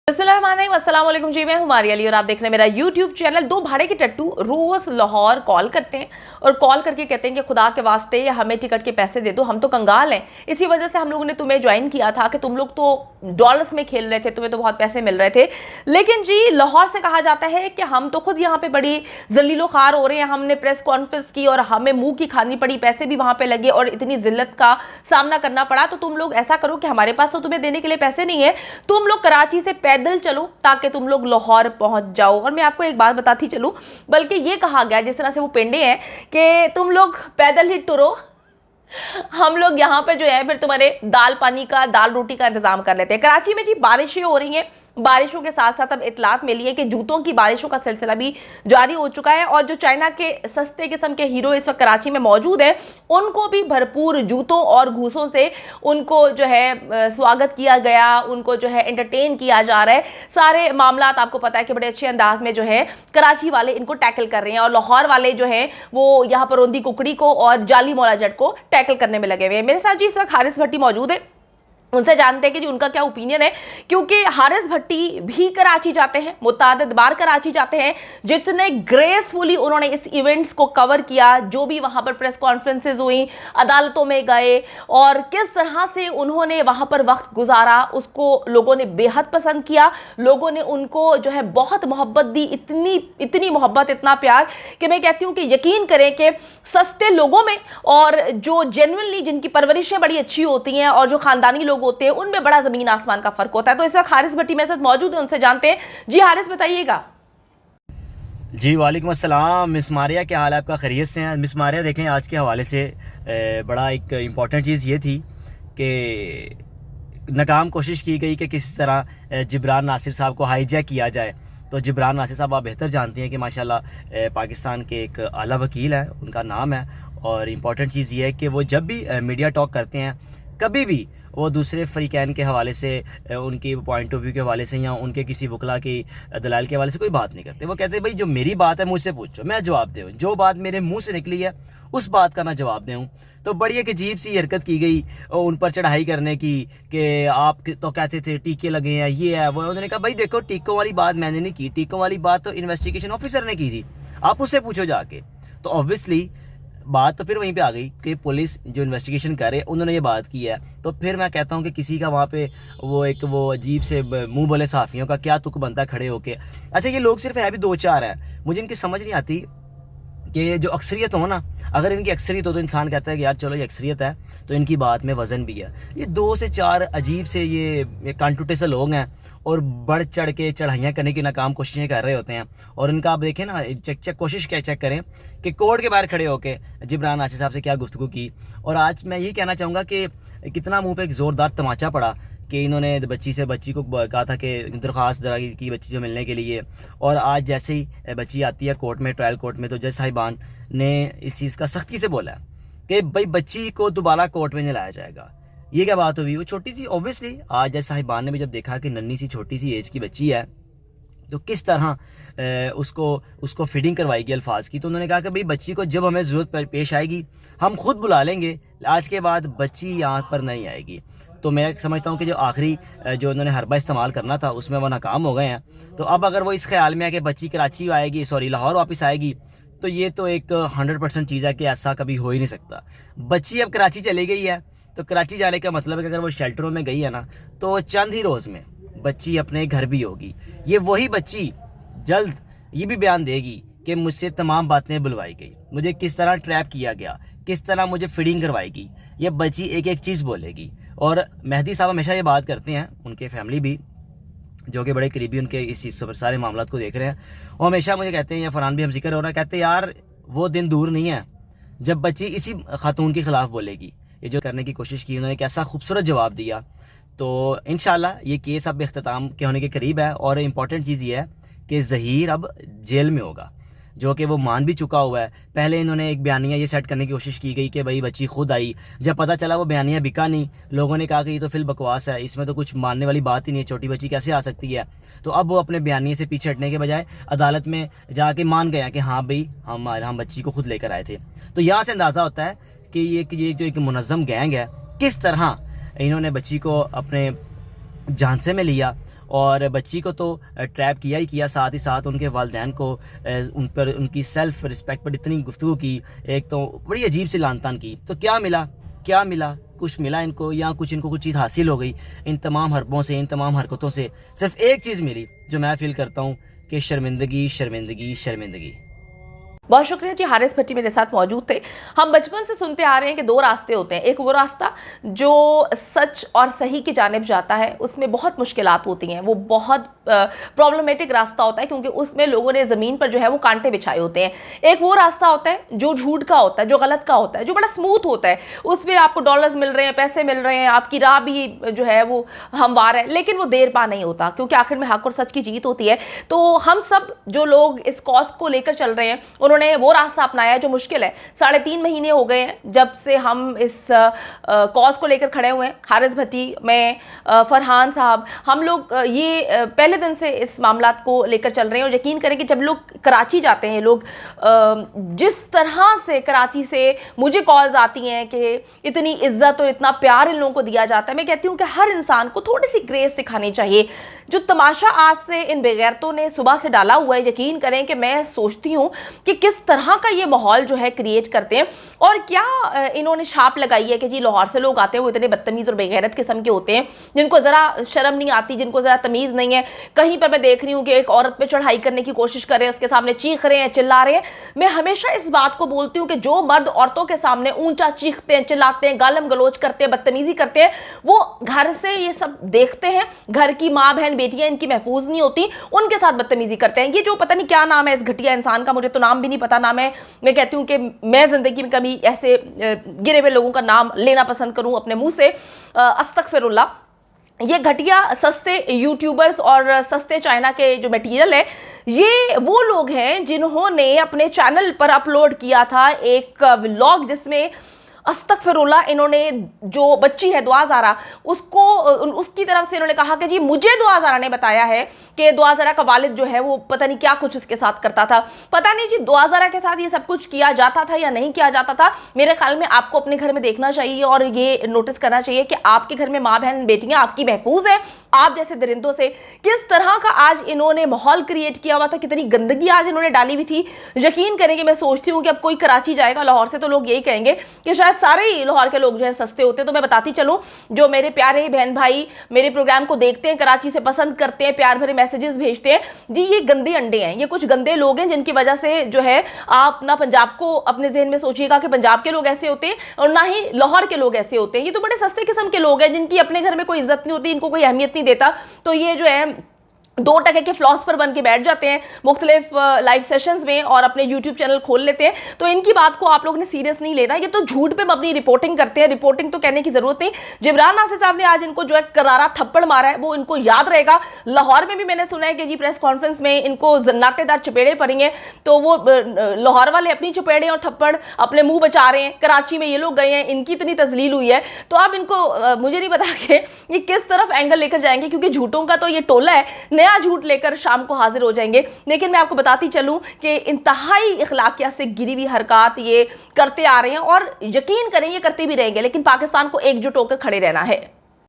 अस्सलाम वालेकुम जी, मैं हूं मारिया अली और आप देख रहे हैं मेरा यूट्यूब चैनल। दो भाड़े के टट्टू रोज लाहौर कॉल करते हैं और कॉल करके कहते हैं कि खुदा के वास्ते हमें टिकट के पैसे दे दो, हम तो कंगाल हैं। इसी वजह से हम लोगों ने तुम्हें ज्वाइन किया था कि तुम लोग तो डॉलर्स में खेल रहे थे, तुम्हें तो बहुत पैसे मिल रहे थे। लेकिन जी लाहौर से कहा जाता है कि हम तो खुद यहाँ पे बड़ी जलीलो खार हो रहे हैं, हमने प्रेस कॉन्फ्रेंस की और हमें मुंह की खानी पड़ी, पैसे भी वहां पे लगे और इतनी जिल्लत का सामना करना पड़ा। तो तुम लोग ऐसा करो कि हमारे पास तो तुम्हें देने के लिए पैसे नहीं है, तुम लोग कराची से पैदल चलो ताकि तुम लोग लाहौर पहुंच जाओ। और मैं आपको एक बात बताती चलूं, बल्कि ये कहा गया जिस तरह से वो पेंडे हैं कि तुम लोग पैदल ही टुरो, हम लोग यहाँ पे जो है फिर तुम्हारे दाल रोटी का इंतजाम कर लेते हैं। कराची में जी बारिशें हो रही हैं, बारिशों के साथ साथ अब इतलात मिली है कि जूतों की बारिशों का सिलसिला भी जारी हो चुका है और जो चाइना के सस्ते किस्म के हीरो इस वक्त कराची में मौजूद हैं, उनको भी भरपूर जूतों और घूसों से उनको जो है स्वागत किया गया, उनको जो है एंटरटेन किया जा रहा है। सारे मामलात आपको पता है कि बड़े अच्छे अंदाज में जो है कराची वाले इनको टैकल कर रहे हैं और लाहौर वाले जो है वो यहाँ पर रोंदी कुकड़ी को और जाली मौला जट को टैकल करने में लगे हुए हैं। मेरे साथ जी इस वक्त हारिस भट्टी मौजूद है, उनसे जानते हैं कि जी उनका क्या ओपिनियन है, क्योंकि हारिस भट्टी भी कराची जाते हैं, मुतादिद बार कराची जाते हैं। जितने ग्रेसफुली उन्होंने इस इवेंट्स को कवर किया, जो भी वहां पर प्रेस कॉन्फ्रेंसेज हुई, अदालतों में गए और किस तरह से उन्होंने वहां पर वक्त गुजारा, उसको लोगों ने बेहद पसंद किया। लोगों ने उनको जो है बहुत मोहब्बत दी, इतनी मोहब्बत, इतना प्यार कि मैं कहती हूँ कि यकीन करें कि सस्ते लोगों में और जो जेन्युइनली जिनकी परवरिशें बड़ी अच्छी होती हैं और जो खानदानी लोग होते हैं उनमें बड़ा जमीन आसमान का फर्क होता है। तो इस वक्त हारिस भट्टी मेरे साथ मौजूद है, उनसे जानते हैं। जी हारिस बताइएगा। जी वालेकुम अस्सलाम मिस मारिया, क्या हाल है आपका? खैरियत से हैं मिस मारिया? देखें आज के हवाले से बड़ा एक इम्पॉर्टेंट चीज़ ये थी कि नाकाम कोशिश की गई कि किस तरह जिब्रान नासिर साहब को हाईजैक किया जाए। तो जिब्रान नासिर साहब आप बेहतर जानती हैं कि माशाल्लाह पाकिस्तान के एक आला वकील है, उनका नाम है। और इम्पॉर्टेंट चीज़ ये है कि वो जब भी मीडिया टॉक करते हैं, कभी भी वो दूसरे फ़रीक़ैन के हवाले से, उनकी पॉइंट ऑफ व्यू के हवाले से या उनके किसी वकला की दलाल के हवाले से कोई बात नहीं करते। वो कहते हैं भाई जो मेरी बात है मुझसे पूछो, मैं जवाब दूँ, जो बात मेरे मुंह से निकली है उस बात का मैं जवाब दूँ। तो बड़ी एक अजीब सी हरकत की गई उन पर चढ़ाई करने की कि आप तो कहते थे टीके लगे हैं, ये है वो। उन्होंने कहा भाई देखो, टीकों वाली बात मैंने नहीं की, टीकों वाली बात तो इन्वेस्टिगेशन ऑफिसर ने की थी, आप उससे पूछो जाके। तो ऑब्वियसली बात तो फिर वहीं पे आ गई कि पुलिस जो इन्वेस्टिगेशन करे उन्होंने ये बात की है। तो फिर मैं कहता हूँ कि किसी का वहाँ पे वो अजीब से मुंह बोले सहाफ़ियों का क्या तुक बनता है खड़े होके। अच्छा, ये लोग सिर्फ है भी दो चार हैं, मुझे इनकी समझ नहीं आती कि जो अक्सरियत हो ना, अगर इनकी अक्सरियत हो तो इंसान कहता है कि यार चलो ये अक्सरियत है तो इनकी बात में वज़न भी है। ये दो से चार अजीब से ये कांटूटे से लोग हैं और बढ़ चढ़ के चढ़ाइयाँ करने की नाकाम कोशिशें कर रहे होते हैं। और इनका आप देखें ना, कोशिश क्या चेक करें कि कोर्ट के बाहर खड़े होकर जिब्रान नासिर साहब से क्या गुफ्तगू की। और आज मैं यही कहना चाहूँगा कि कितना मुँह पर एक ज़ोरदार तमाचा पड़ा कि इन्होंने बच्ची को कहा था कि दरख्वास्त की बच्ची जो मिलने के लिए। और आज जैसे ही बच्ची आती है कोर्ट में, ट्रायल कोर्ट में, तो जज साहिबान ने इस चीज़ का सख्ती से बोला है कि भाई बच्ची को दोबारा कोर्ट में नहीं लाया जाएगा। ये क्या बात हुई? वो छोटी सी, ऑब्वियसली आज जज साहिबान ने भी जब देखा कि नन्ही सी छोटी सी एज की बच्ची है तो किस तरह उसको फीडिंग करवाएगी अल्फाज की, तो उन्होंने कहा कि भाई बच्ची को जब हमें ज़रूरत पेश आएगी हम खुद बुला लेंगे, आज के बाद बच्ची यहाँ पर नहीं आएगी। तो मैं समझता हूँ कि जो आखिरी जो उन्होंने हरबा इस्तेमाल करना था उसमें वो नाकाम हो गए हैं। तो अब अगर वो इस ख्याल में है कि बच्ची कराची आएगी, लाहौर वापस आएगी, तो ये तो एक 100% चीज़ है कि ऐसा कभी हो ही नहीं सकता। बच्ची अब कराची चली गई है तो कराची जाने का मतलब है कि अगर वो शेल्टरों में गई है ना, तो चंद ही रोज़ में बच्ची अपने घर भी होगी। ये वही बच्ची जल्द ये भी बयान देगी कि मुझसे तमाम बातें बुलवाई गई, मुझे किस तरह ट्रैप किया गया, किस तरह मुझे फीडिंग करवाएगी। ये बच्ची एक एक चीज़ बोलेगी। और मेहदी साहब हमेशा ये बात करते हैं, उनके फैमिली भी जो कि बड़े करीबी उनके इस चीज़ पर सारे मामला को देख रहे हैं, वो हमेशा मुझे कहते हैं, या फरहान भी हम जिक्र हो रहा है, कहते हैं यार वो दिन दूर नहीं है जब बच्ची इसी खातून के ख़िलाफ़ बोलेगी। ये जो करने की कोशिश की उन्होंने कैसा खूबसूरत जवाब दिया। तो इंशाल्लाह ये केस अब इख्तिताम के होने के करीब है। और इम्पॉर्टेंट चीज़ ये है कि ज़हीर अब जेल में होगा, जो कि वो मान भी चुका हुआ है। पहले इन्होंने एक बयानिया ये सेट करने की कोशिश की गई कि भाई बच्ची खुद आई, जब पता चला वो बयानिया बिका नहीं, लोगों ने कहा कि ये तो फिर बकवास है, इसमें तो कुछ मानने वाली बात ही नहीं है, छोटी बच्ची कैसे आ सकती है। तो अब वो अपने बयानिए से पीछे हटने के बजाय अदालत में जाके मान गया कि हाँ भाई हम बच्ची को खुद लेकर आए थे। तो यहाँ से अंदाज़ा होता है कि ये जो एक मुनज़्ज़म गैंग है, किस तरह इन्होंने बच्ची को अपने झांसे में लिया और बच्ची को तो ट्रैप किया ही किया, साथ ही साथ उनके वालिदैन को उन पर उनकी सेल्फ रिस्पेक्ट पर इतनी गुफ्तगू की, एक तो बड़ी अजीब सी लानतान की। तो क्या मिला, कुछ मिला इनको, या इनको कुछ चीज़ हासिल हो गई इन तमाम हरबों से, इन तमाम हरकतों से? सिर्फ एक चीज़ मिली जो मैं फील करता हूँ कि शर्मिंदगी। बहुत शुक्रिया जी, हारिस भट्टी मेरे साथ मौजूद थे। हम बचपन से सुनते आ रहे हैं कि दो रास्ते होते हैं, एक वो रास्ता जो सच और सही की जानिब जाता है, उसमें बहुत मुश्किलात होती हैं, वो बहुत प्रॉब्लमेटिक रास्ता होता है क्योंकि उसमें लोगों ने ज़मीन पर जो है वो कांटे बिछाए होते हैं। एक वो रास्ता होता है जो झूठ का होता है, जो गलत का होता है, जो बड़ा स्मूथ होता है, उसमें आपको डॉलर्स मिल रहे हैं, पैसे मिल रहे हैं, आपकी राह भी जो है वो हमवार है, लेकिन वो देर पा नहीं होता क्योंकि आखिर में हक और सच की जीत होती है। तो हम सब जो लोग इस कॉज को लेकर चल रहे हैं, उन्होंने वो रास्ता अपनाया जो मुश्किल है। 3.5 महीने हो गए हैं जब से हम इस कॉज को लेकर खड़े हुए हैं। हारिस भट्टी, मैं, फरहान साहब, हम लोग ये पहले दिन से इस मामला को लेकर चल रहे हैं। और यकीन करें कि जब लोग कराची जाते हैं, लोग जिस तरह से कराची से मुझे कॉल्स आती हैं कि इतनी इज्जत और इतना प्यार इन लोगों को दिया जाता है, मैं कहती हूँ कि हर इंसान को थोड़ी सी ग्रेस दिखानी चाहिए। जो तमाशा आज से इन बेगैरतों ने सुबह से डाला हुआ है, यकीन करें कि मैं सोचती हूँ कि किस तरह का ये माहौल जो है क्रिएट करते हैं। और क्या इन्होंने छाप लगाई है कि जी लाहौर से लोग आते हैं वो इतने बदतमीज़ और बेगैरत किस्म के होते हैं, जिनको ज़रा शर्म नहीं आती, जिनको ज़रा तमीज़ नहीं है। कहीं पर मैं देख रही हूँ कि एक औरत पे चढ़ाई करने की कोशिश कर रहे हैं, उसके सामने चीख रहे हैं, चिल्ला रहे हैं। मैं हमेशा इस बात को बोलती हूँ कि जो मर्द औरतों के सामने ऊंचा चीखते हैं, चिल्लाते हैं, गालम गलोच करते हैं, बदतमीज़ी करते हैं, वो घर से ये सब देखते हैं, घर की माँ बहन बेटियां इनकी महफूज नहीं होती, उनके साथ बदतमीजी करते हैं। ये जो पता नहीं क्या नाम है इस घटिया इंसान का, मुझे तो नाम भी नहीं पता। नाम है, मैं कहती हूँ कि मैं जिंदगी में कभी ऐसे गिरे हुए लोगों का नाम लेना पसंद करूं अपने मुंह से, अस्तगफिरुल्लाह। ये घटिया सस्ते यूट्यूबर्स और सस्ते चाइना के जो मटेरियल है, ये वो लोग हैं जिन्होंने अपने चैनल पर अपलोड किया था एक व्लॉग जिसमें अस्तगफिरुल्लाह इन्होंने जो बच्ची है दुआ ज़ारा, उसको उसकी तरफ से इन्होंने कहा कि जी मुझे दुआ ज़ारा ने बताया है कि दुआ ज़ारा का वालिद जो है वो पता नहीं क्या कुछ उसके साथ करता था। पता नहीं जी दुआ ज़ारा के साथ ये सब कुछ किया जाता था या नहीं किया जाता था। मेरे ख्याल में आपको अपने घर में देखना चाहिए और ये नोटिस करना चाहिए कि आपके घर में माँ बहन बेटियां आपकी महफूज है आप जैसे दरिंदों से। किस तरह का आज इन्होंने माहौल क्रिएट किया हुआ था, कितनी गंदगी आज इन्होंने डाली हुई थी। यकीन करेंगे, मैं सोचती हूँ कि अब कोई कराची जाएगा लाहौर से तो लोग यही कहेंगे कि शायद सारे ही लाहौर के लोग जो है सस्ते होते हैं। तो मैं बताती चलूं, जो मेरे प्यारे बहन भाई मेरे प्रोग्राम को देखते हैं, कराची से पसंद करते हैं, प्यार भरे मैसेजेस भेजते हैं, जी ये गंदे अंडे हैं, ये कुछ गंदे लोग हैं जिनकी वजह से जो है आप ना पंजाब को अपने जहन में सोचिएगा कि पंजाब के लोग ऐसे होते हैं और ना ही लाहौर के लोग ऐसे होते हैं। ये तो बड़े सस्ते किस्म के लोग हैं जिनकी अपने घर में कोई इज्जत नहीं होती, इनको कोई अहमियत नहीं देता। तो ये जो है 2 टके के फिलॉसफर बन के बैठ जाते हैं मुख्तलिफ लाइव सेशंस में और अपने यूट्यूब चैनल खोल लेते हैं। तो इनकी बात को आप लोगों ने सीरियस नहीं लेना, ये तो झूठ पे अपनी रिपोर्टिंग करते हैं। रिपोर्टिंग तो कहने की जरूरत नहीं। जिब्रान नासिर साहब ने आज इनको जो है करारा थप्पड़ मारा है, वो इनको याद रहेगा। लाहौर में भी मैंने सुना है कि जी प्रेस कॉन्फ्रेंस में इनको जन्नाटेदार चपेड़े पड़ेंगे, तो वो लाहौर वाले अपनी चपेड़े और थप्पड़ अपने मुंह बचा रहे हैं। कराची में ये लोग गए हैं, इनकी इतनी तजलील हुई है, तो अब इनको मुझे नहीं पता कि ये किस तरफ एंगल लेकर जाएंगे, क्योंकि झूठों का तो ये टोला है, नया झूठ लेकर शाम को हाजिर हो जाएंगे। लेकिन मैं आपको बताती चलूं कि इंतहाई इखलाकियत से गिरी हुई हरकत ये करते आ रहे हैं और यकीन करें ये करते भी रहेंगे, लेकिन पाकिस्तान को एकजुट होकर खड़े रहना है।